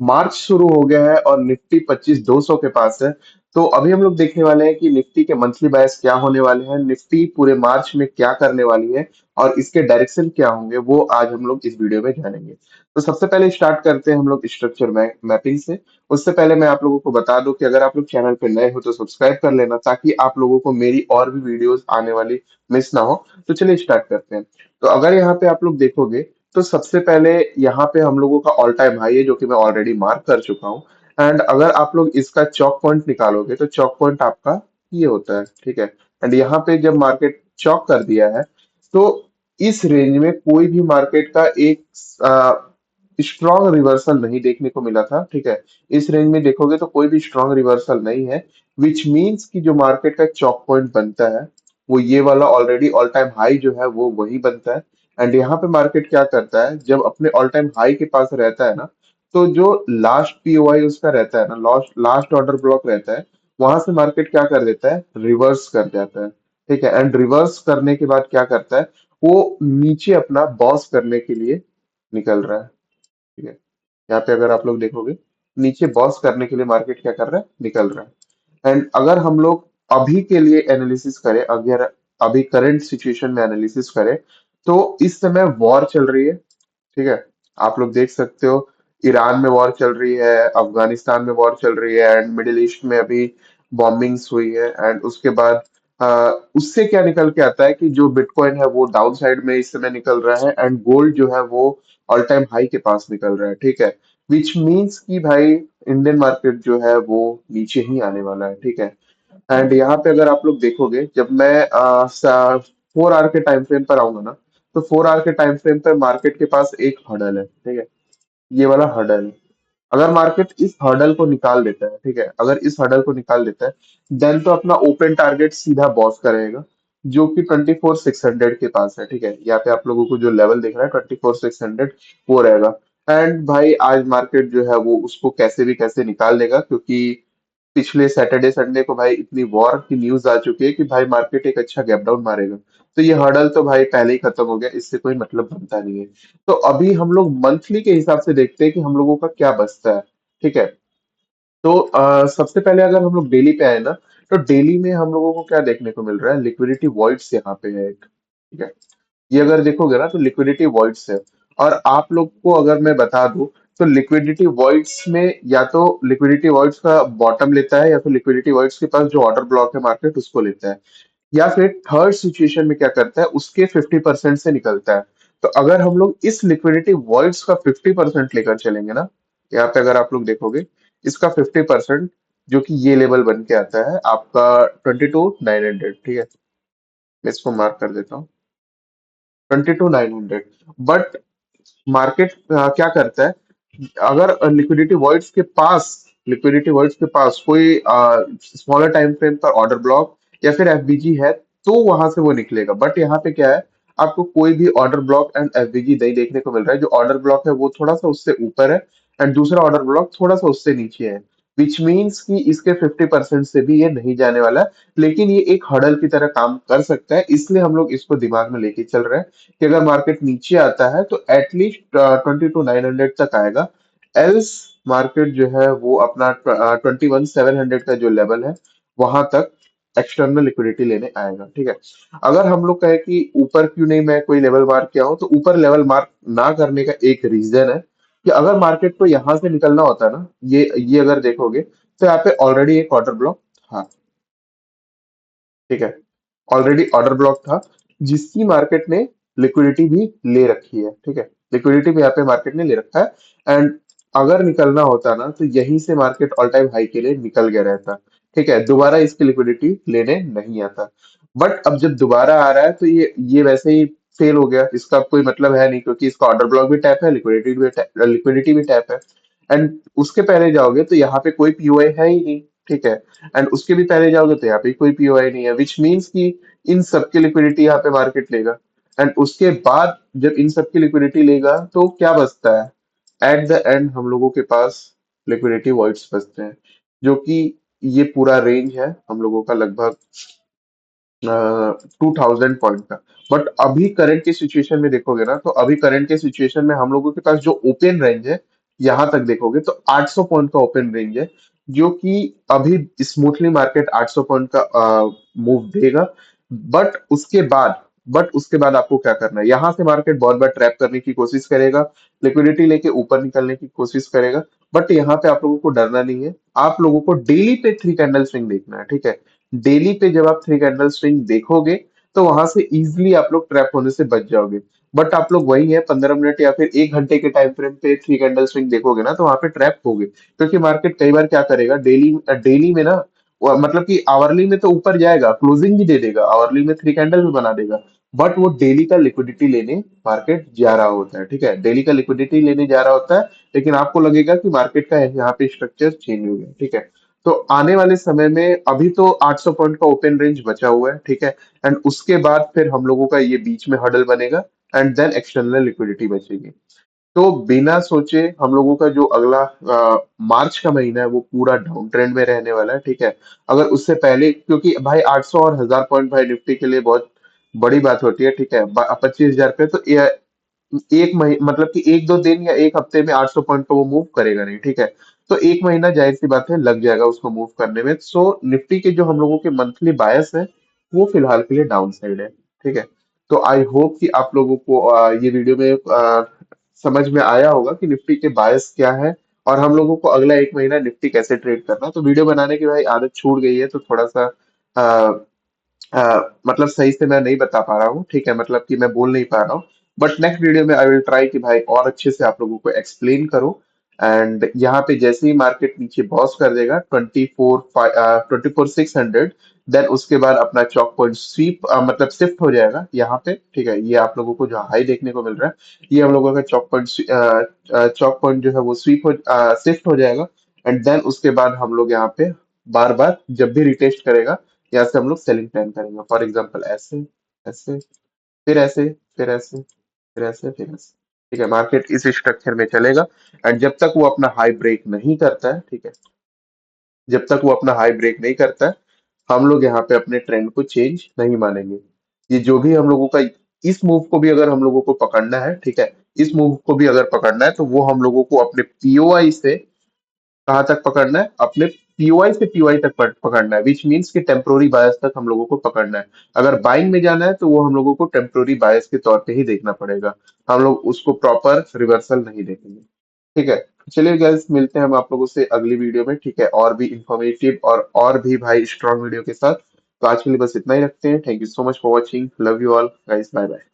मार्च शुरू हो गया है और निफ्टी 25,200 के पास है। तो अभी हम लोग देखने वाले हैं कि निफ्टी के मंथली बायस क्या होने वाले हैं, निफ्टी पूरे मार्च में क्या करने वाली है और इसके डायरेक्शन क्या होंगे, वो आज हम लोग इस वीडियो में जानेंगे। तो सबसे पहले स्टार्ट करते हैं हम लोग स्ट्रक्चर मैपिंग से। उससे पहले मैं आप लोगों को बता दूं कि अगर आप लोग चैनल पे नए हो तो सब्सक्राइब कर लेना, ताकि आप लोगों को मेरी और भी वीडियोस आने वाली मिस ना हो। तो चलिए स्टार्ट करते हैं। तो अगर यहाँ पे आप लोग देखोगे, तो सबसे पहले यहाँ पे हम लोगों का ऑल टाइम हाई है, जो कि मैं ऑलरेडी मार्क कर चुका हूँ। एंड अगर आप लोग इसका चौक पॉइंट निकालोगे तो चौक पॉइंट आपका ये होता है, ठीक है। एंड यहाँ पे जब मार्केट चौक कर दिया है, तो इस रेंज में कोई भी मार्केट का एक स्ट्रॉन्ग रिवर्सल नहीं देखने को मिला था, ठीक है। इस रेंज में देखोगे तो कोई भी स्ट्रॉन्ग रिवर्सल नहीं है, विच मीन्स कि जो मार्केट का चौक पॉइंट बनता है वो ये वाला ऑलरेडी ऑल टाइम हाई जो है वो वही बनता है। एंड यहाँ पे मार्केट क्या करता है, जब अपने ऑल टाइम हाई के पास रहता है ना, तो जो लास्ट पीओआई उसका रहता है ना, लास्ट लास्ट ऑर्डर ब्लॉक रहता है, वहां से मार्केट क्या कर देता है, रिवर्स कर जाता है, ठीक है। एंड रिवर्स करने के बाद क्या करता है, वो नीचे अपना बॉस करने के लिए निकल रहा है, ठीक है। यहाँ पे अगर आप लोग देखोगे, नीचे बॉस करने के लिए मार्केट क्या कर रहा है, निकल रहा है। एंड अगर हम लोग अभी के लिए एनालिसिस करें, अगर अभी करंट सिचुएशन में एनालिसिस करें, तो इस समय वॉर चल रही है, ठीक है। आप लोग देख सकते हो, ईरान में वॉर चल रही है, अफगानिस्तान में वॉर चल रही है, एंड मिडिल ईस्ट में अभी बॉम्बिंग्स हुई है। एंड उसके बाद अ, उससे क्या निकल के आता है कि जो बिटकॉइन है वो डाउन साइड में इस समय निकल रहा है, एंड गोल्ड जो है वो ऑल टाइम हाई के पास निकल रहा है, ठीक है। विच मीन्स कि भाई इंडियन मार्केट जो है वो नीचे ही आने वाला है, ठीक है। एंड यहाँ पे अगर आप लोग देखोगे, जब मैं 4 आवर के टाइम फ्रेम पर आऊंगा ना, तो 4 आवर के टाइम फ्रेम पर मार्केट के पास एक हर्डल है, ठीक है। ये वाला हर्डल है। अगर मार्केट इस हर्डल को निकाल देता है, ठीक है, अगर इस हर्डल को निकाल देता है, देन तो अपना ओपन टारगेट सीधा बॉस करेगा, जो कि 24,600 के पास है, ठीक है। यहाँ पे आप लोगों को जो लेवल दिख रहा है 24,600, वो रहेगा। एंड भाई आज मार्केट जो है वो उसको कैसे भी कैसे निकाल लेगा, क्योंकि पिछले सैटरडे संडे को भाई इतनी वॉर की न्यूज आ चुकी है कि भाई मार्केट एक अच्छा गैप डाउन मारेगा। तो ये हर्डल तो भाई पहले ही खत्म हो गया, इससे कोई मतलब बनता नहीं है। तो अभी हम लोग मंथली के हिसाब से देखते हैं कि हम लोगों का क्या बचता है, ठीक है। तो सबसे पहले अगर हम लोग डेली पे आए ना, तो डेली में हम लोगों को क्या देखने को मिल रहा है, लिक्विडिटी वॉइड्स यहाँ पे है एक, ठीक है। ये अगर देखोगे ना तो लिक्विडिटी वॉइड्स है। और आप लोग को अगर मैं बता दूं, तो लिक्विडिटी वॉइड्स में या तो लिक्विडिटी वॉइड्स का बॉटम लेता है, या फिर लिक्विडिटी वॉइड्स के पास जो ऑर्डर ब्लॉक है मार्केट उसको लेता है, या फिर थर्ड सिचुएशन में क्या करता है, उसके 50% से निकलता है। तो अगर हम लोग इस लिक्विडिटी वॉइड्स का 50% लेकर चलेंगे ना, यहाँ पे अगर आप लोग देखोगे, इसका 50%, जो कि ये लेवल बन के आता है आपका 22,900, ठीक है। मैं इसको मार्क कर देता हूँ, 22,900। बट मार्केट क्या करता है, अगर लिक्विडिटी वॉइड्स के पास कोई स्मॉलर टाइम फ्रेम पर ऑर्डर ब्लॉक या फिर एफबीजी है, तो वहां से वो निकलेगा। बट यहाँ पे क्या है, आपको कोई भी ऑर्डर ब्लॉक एंड एफबीजी नहीं देखने को मिल रहा है। जो ऑर्डर ब्लॉक है वो थोड़ा सा उससे ऊपर है, एंड दूसरा ऑर्डर ब्लॉक थोड़ा सा उससे नीचे है, विच मीन्स कि इसके 50% से भी ये नहीं जाने वाला है। लेकिन ये एक हडल की तरह काम कर सकता है, इसलिए हम लोग इसको दिमाग में लेके चल रहे हैं कि अगर मार्केट नीचे आता है तो एटलीस्ट 22,900 तक आएगा। एल्स मार्केट जो है वो अपना 21,700 का जो लेवल है वहां तक एक्सटर्नल लिक्विडिटी लेने आएगा, ठीक है। अगर हम लोग कहें कि ऊपर क्यों नहीं मैं कोई लेवल मार्क किया हूं, तो ऊपर लेवल मार्क ना करने का एक रीजन है कि अगर मार्केट को यहां से निकलना होता ना, ये अगर देखोगे, तो यहाँ पे ऑलरेडी एक ऑर्डर ब्लॉक था, ठीक है। ऑलरेडी ऑर्डर ब्लॉक था, जिसकी मार्केट ने लिक्विडिटी भी ले रखी है, ठीक है। लिक्विडिटी भी यहाँ पे मार्केट ने ले रखा है। एंड अगर निकलना होता ना, तो यहीं से मार्केट ऑल टाइम हाई के लिए निकल गया रहता, ठीक है। दोबारा इसकी लिक्विडिटी लेने नहीं आता। बट अब जब दोबारा आ रहा है, तो ये वैसे ही फेल हो गया, इसका कोई मतलब है नहीं, क्योंकि इसका ऑर्डर ब्लॉक भी टैप है, लिक्विडिटी भी टैप है। एंड उसके पहले जाओगे तो यहाँ पे कोई पीओआई है ही नहीं, ठीक है। एंड उसके भी पहले जाओगे तो यहाँ पे कोई पीओआई नहीं है, विच मीन्स कि इन सबकी लिक्विडिटी यहाँ पे मार्केट लेगा। एंड उसके बाद जब इन सबकी लिक्विडिटी लेगा तो क्या बचता है, एट द एंड हम लोगों के पास लिक्विडिटी वॉइड्स बचते हैं, जो कि ये पूरा रेंज है हम लोगों का लगभग 2,000 पॉइंट का। बट अभी करंट की सिचुएशन में देखोगे ना, तो अभी करंट के सिचुएशन में हम लोगों के पास जो ओपन रेंज है यहाँ तक देखोगे तो 800 पॉइंट का ओपन रेंज है, जो कि अभी स्मूथली मार्केट 800 पॉइंट का मूव देगा। बट उसके बाद बट उसके बाद आपको क्या करना है, यहाँ से मार्केट बहुत बार ट्रैप करने की कोशिश करेगा, लिक्विडिटी लेके ऊपर निकलने की कोशिश करेगा। बट यहाँ पे आप लोगों को डरना नहीं है, आप लोगों को डेली पे 3 कैंडल स्विंग देखना है, ठीक है। डेली पे जब आप 3 कैंडल स्विंग देखोगे तो वहां से इजिली आप लोग ट्रैप होने से बच जाओगे। बट आप लोग वही है 15 मिनट या फिर 1 घंटे के टाइम फ्रेम पे 3 कैंडल स्विंग देखोगे ना, तो वहां पे ट्रैप होगे, क्योंकि मार्केट कई बार क्या करेगा, डेली डेली में ना मतलब कि आवरली में तो ऊपर जाएगा, क्लोजिंग भी दे देगा, आवरली में 3 कैंडल भी बना देगा। बट वो डेली का लिक्विडिटी लेने मार्केट जा रहा होता है, ठीक है, डेली का लिक्विडिटी लेने जा रहा होता है। लेकिन आपको लगेगा कि मार्केट का यहाँ पे स्ट्रक्चर चेंज हो गया, ठीक है। तो आने वाले समय में अभी तो 800 पॉइंट का ओपन रेंज बचा हुआ है, ठीक है। एंड उसके बाद फिर हम लोगों का ये बीच में हडल बनेगा, एंड देन एक्सटर्नल लिक्विडिटी बचेगी। तो बिना सोचे हम लोगों का जो अगला मार्च का महीना है वो पूरा डाउन ट्रेंड में रहने वाला है, ठीक है। अगर उससे पहले, क्योंकि भाई 800 और 1000 पॉइंट भाई निफ्टी के लिए बहुत बड़ी बात होती है, ठीक है। 25,000 पे तो एक महीने मतलब कि 1-2 दिन या एक हफ्ते में 800 पॉइंट का वो मूव करेगा नहीं, ठीक है। तो एक महीना जाहिर सी बात है लग जाएगा उसको मूव करने में। सो निफ्टी के जो हम लोगों के मंथली बायस है वो फिलहाल के लिए डाउन साइड है, ठीक है। तो आई होप कि आप लोगों को ये वीडियो में समझ में आया होगा कि निफ्टी के बायस क्या है, और हम लोगों को अगला एक महीना निफ्टी कैसे ट्रेड करना है। तो वीडियो बनाने की भाई आदत छूट गई है, तो थोड़ा सा मतलब सही से मैं नहीं बता पा रहा हूँ, ठीक है, मतलब कि मैं बोल नहीं पा रहा हूँ। बट नेक्स्ट वीडियो में आई विल ट्राई कि भाई और अच्छे से आप लोगों को एक्सप्लेन करूँ। एंड यहाँ पे जैसे ही मार्केट नीचे बॉस कर देगा 24,600, देन उसके बाद अपना चॉक पॉइंट स्वीप मतलब शिफ्ट हो जाएगा यहाँ पे, ठीक है। ये आप लोगों को जो हाई देखने को मिल रहा है, ये हम लोगों का चॉक पॉइंट जो है वो शिफ्ट हो जाएगा। एंड देन उसके बाद हम लोग यहाँ पे बार बार जब भी रिटेस्ट करेगा, यहाँ से हम लोग सेलिंग प्लान करेंगे। फॉर एग्जांपल ऐसे, ऐसे, फिर ऐसे, फिर ऐसे, फिर ऐसे, फिर ऐसे, ठीक है। मार्केट इस स्ट्रक्चर में चलेगा, एंड जब तक वो अपना हाई ब्रेक नहीं करता है, ठीक है, जब तक वो अपना हाई ब्रेक नहीं करता है, हम लोग यहाँ पे अपने ट्रेंड को चेंज नहीं मानेंगे। ये जो भी हम लोगों का, इस मूव को भी अगर हम लोगों को पकड़ना है, ठीक है, इस मूव को भी अगर पकड़ना है तो वो हम लोगों को अपने पीओआई से कहाँ तक पकड़ना है, अपने पीओआई से पीओआई तक पकड़ना है, विच मीन्स कि टेम्पोररी बायस तक हम लोगों को पकड़ना है। अगर बाइंग में जाना है तो वो हम लोगों को टेम्पोररी बायस के तौर पे ही देखना पड़ेगा, हम लोग उसको प्रॉपर रिवर्सल नहीं देखेंगे, ठीक है। चलिए गाइस, मिलते हैं हम आप लोगों से अगली वीडियो में, ठीक है, और भी इंफॉर्मेटिव और भी भाई स्ट्रॉन्ग वीडियो के साथ। तो आज के लिए बस इतना ही रखते हैं। Thank you so much for watching, love you all guys, bye bye.